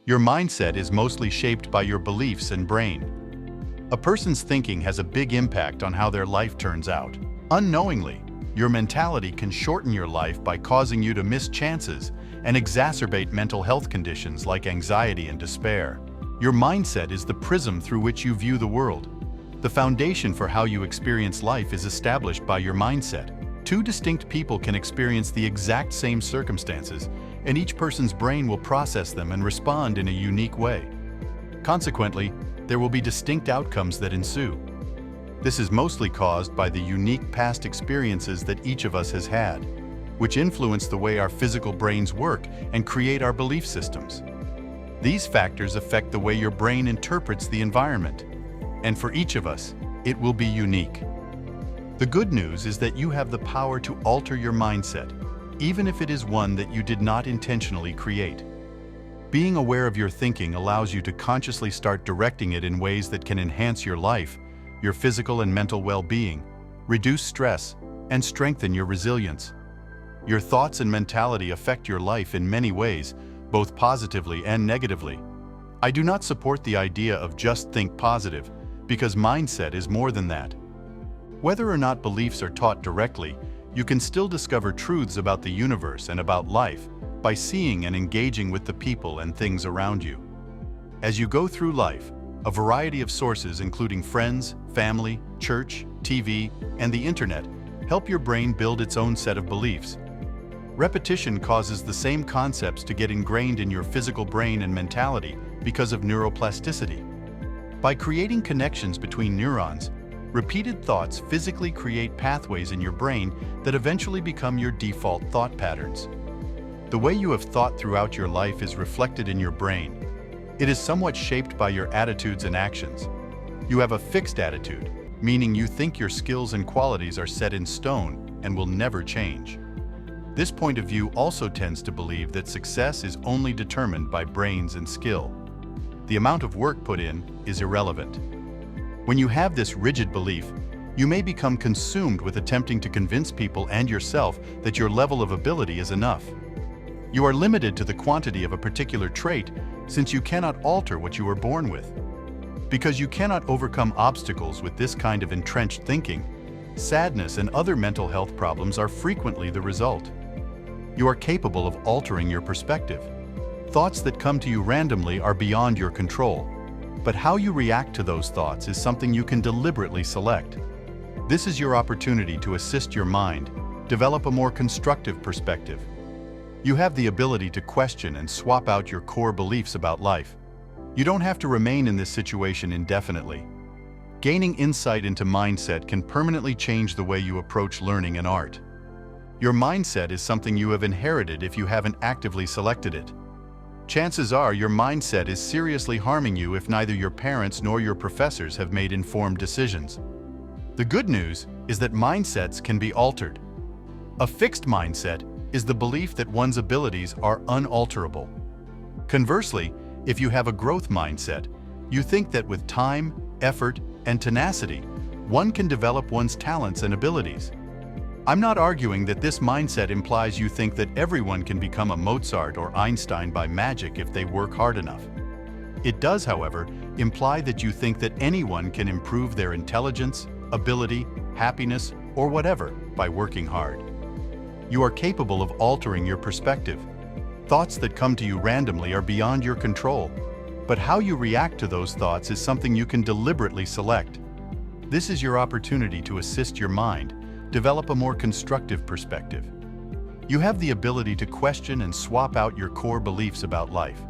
Your mindset is mostly shaped by your beliefs and brain. A person's thinking has a big impact on how their life turns out. Unknowingly, your mentality can shorten your life by causing you to miss chances and exacerbate mental health conditions like anxiety and despair. Your mindset is the prism through which you view the world. The foundation for how you experience life is established by your mindset. Two distinct people can experience the exact same circumstances, and each person's brain will process them and respond in a unique way. Consequently, there will be distinct outcomes that ensue. This is mostly caused by the unique past experiences that each of us has had, which influence the way our physical brains work and create our belief systems. These factors affect the way your brain interprets the environment, and for each of us, it will be unique. The good news is that you have the power to alter your mindset, even if it is one that you did not intentionally create. Being aware of your thinking allows you to consciously start directing it in ways that can enhance your life, your physical and mental well-being, reduce stress, and strengthen your resilience. Your thoughts and mentality affect your life in many ways, both positively and negatively. I do not support the idea of just think positive, because mindset is more than that. Whether or not beliefs are taught directly, you can still discover truths about the universe and about life by seeing and engaging with the people and things around you. As you go through life, a variety of sources including friends, family, church, TV, and the internet help your brain build its own set of beliefs. Repetition causes the same concepts to get ingrained in your physical brain and mentality because of neuroplasticity. By creating connections between neurons, repeated thoughts physically create pathways in your brain that eventually become your default thought patterns. The way you have thought throughout your life is reflected in your brain. It is somewhat shaped by your attitudes and actions. You have a fixed attitude, meaning you think your skills and qualities are set in stone and will never change. This point of view also tends to believe that success is only determined by brains and skill. The amount of work put in is irrelevant. When you have this rigid belief, you may become consumed with attempting to convince people and yourself that your level of ability is enough. You are limited to the quantity of a particular trait since you cannot alter what you were born with. Because you cannot overcome obstacles with this kind of entrenched thinking, sadness and other mental health problems are frequently the result. You are capable of altering your perspective. Thoughts that come to you randomly are beyond your control, but how you react to those thoughts is something you can deliberately select. This is your opportunity to assist your mind, develop a more constructive perspective. You have the ability to question and swap out your core beliefs about life. You don't have to remain in this situation indefinitely. Gaining insight into mindset can permanently change the way you approach learning and art. Your mindset is something you have inherited if you haven't actively selected it. Chances are your mindset is seriously harming you if neither your parents nor your professors have made informed decisions. The good news is that mindsets can be altered. A fixed mindset is the belief that one's abilities are unalterable. Conversely, if you have a growth mindset, you think that with time, effort, and tenacity, one can develop one's talents and abilities. I'm not arguing that this mindset implies you think that everyone can become a Mozart or Einstein by magic if they work hard enough. It does, however, imply that you think that anyone can improve their intelligence, ability, happiness, or whatever by working hard. You are capable of altering your perspective. Thoughts that come to you randomly are beyond your control, but how you react to those thoughts is something you can deliberately select. This is your opportunity to assist your mind, develop a more constructive perspective. You have the ability to question and swap out your core beliefs about life.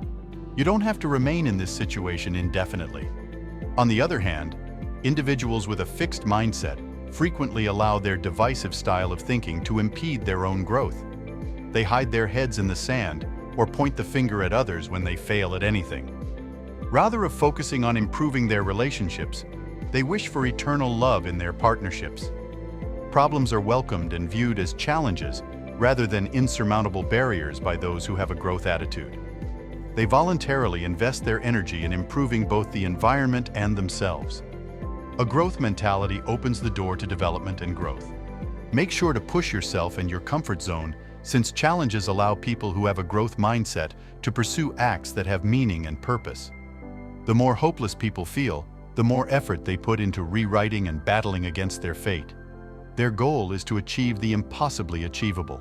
You don't have to remain in this situation indefinitely. On the other hand, individuals with a fixed mindset frequently allow their divisive style of thinking to impede their own growth. They hide their heads in the sand or point the finger at others when they fail at anything. Rather of focusing on improving their relationships, they wish for eternal love in their partnerships. Problems are welcomed and viewed as challenges rather than insurmountable barriers by those who have a growth attitude. They voluntarily invest their energy in improving both the environment and themselves. A growth mentality opens the door to development and growth. Make sure to push yourself and your comfort zone since challenges allow people who have a growth mindset to pursue acts that have meaning and purpose. The more hopeless people feel, the more effort they put into rewriting and battling against their fate. Their goal is to achieve the impossibly achievable.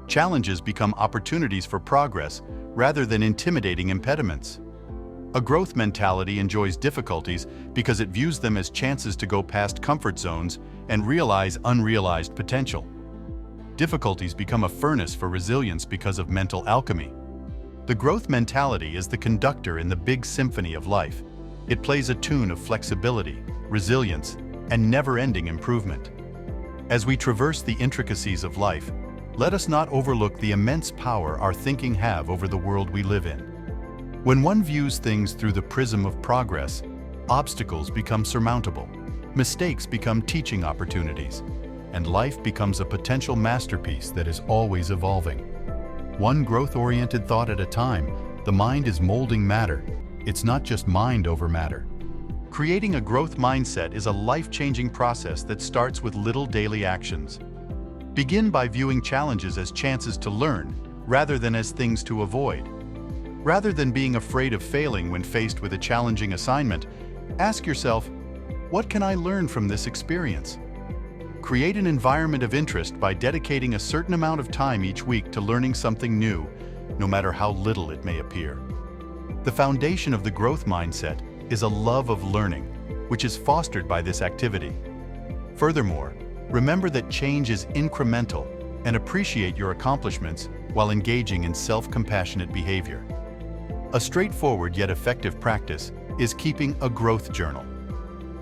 Challenges become opportunities for progress rather than intimidating impediments. A growth mentality enjoys difficulties because it views them as chances to go past comfort zones and realize unrealized potential. Difficulties become a furnace for resilience because of mental alchemy. The growth mentality is the conductor in the big symphony of life. It plays a tune of flexibility, resilience, and never-ending improvement. As we traverse the intricacies of life, let us not overlook the immense power our thinking have over the world we live in. When one views things through the prism of progress, obstacles become surmountable, mistakes become teaching opportunities, and life becomes a potential masterpiece that is always evolving. One growth-oriented thought at a time, the mind is molding matter. It's not just mind over matter. Creating a growth mindset is a life-changing process that starts with little daily actions. Begin by viewing challenges as chances to learn, rather than as things to avoid. Rather than being afraid of failing when faced with a challenging assignment, ask yourself, what can I learn from this experience? Create an environment of interest by dedicating a certain amount of time each week to learning something new, no matter how little it may appear. The foundation of the growth mindset is a love of learning, which is fostered by this activity. Furthermore, remember that change is incremental and appreciate your accomplishments while engaging in self-compassionate behavior. A straightforward yet effective practice is keeping a growth journal.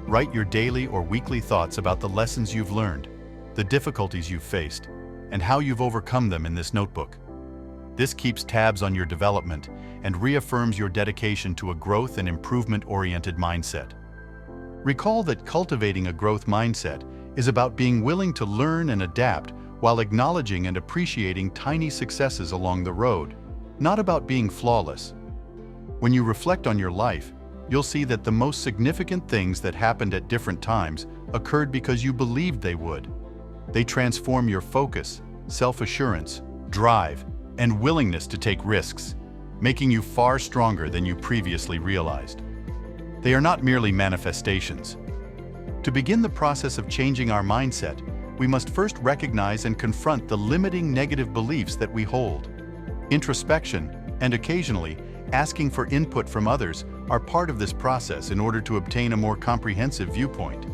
Write your daily or weekly thoughts about the lessons you've learned, the difficulties you've faced, and how you've overcome them in this notebook. This keeps tabs on your development and reaffirms your dedication to a growth and improvement-oriented mindset. Recall that cultivating a growth mindset is about being willing to learn and adapt while acknowledging and appreciating tiny successes along the road, not about being flawless. When you reflect on your life, you'll see that the most significant things that happened at different times occurred because you believed they would. They transform your focus, self-assurance, drive, and willingness to take risks, making you far stronger than you previously realized. They are not merely manifestations. To begin the process of changing our mindset, we must first recognize and confront the limiting negative beliefs that we hold. Introspection, and occasionally, asking for input from others are part of this process in order to obtain a more comprehensive viewpoint.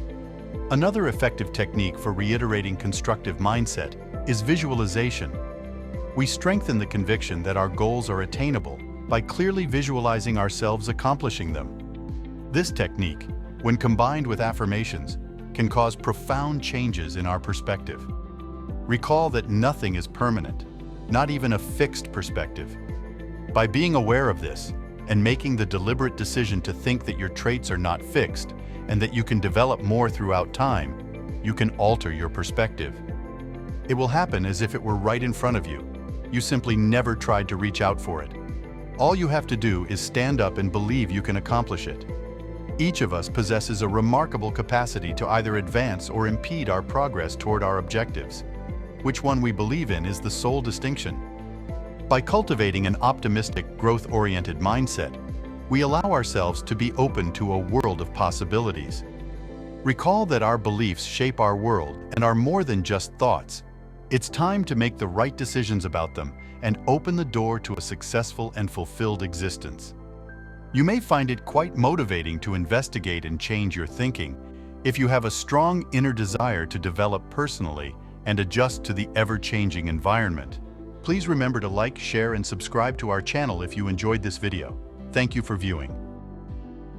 Another effective technique for reiterating constructive mindset is visualization. We strengthen the conviction that our goals are attainable by clearly visualizing ourselves accomplishing them. This technique, when combined with affirmations, can cause profound changes in our perspective. Recall that nothing is permanent, not even a fixed perspective. By being aware of this and making the deliberate decision to think that your traits are not fixed and that you can develop more throughout time, you can alter your perspective. It will happen as if it were right in front of you. You simply never tried to reach out for it. All you have to do is stand up and believe you can accomplish it. Each of us possesses a remarkable capacity to either advance or impede our progress toward our objectives. Which one we believe in is the sole distinction. By cultivating an optimistic, growth-oriented mindset, we allow ourselves to be open to a world of possibilities. Recall that our beliefs shape our world and are more than just thoughts. It's time to make the right decisions about them and open the door to a successful and fulfilled existence. You may find it quite motivating to investigate and change your thinking if you have a strong inner desire to develop personally and adjust to the ever-changing environment. Please remember to like, share, and subscribe to our channel if you enjoyed this video. Thank you for viewing.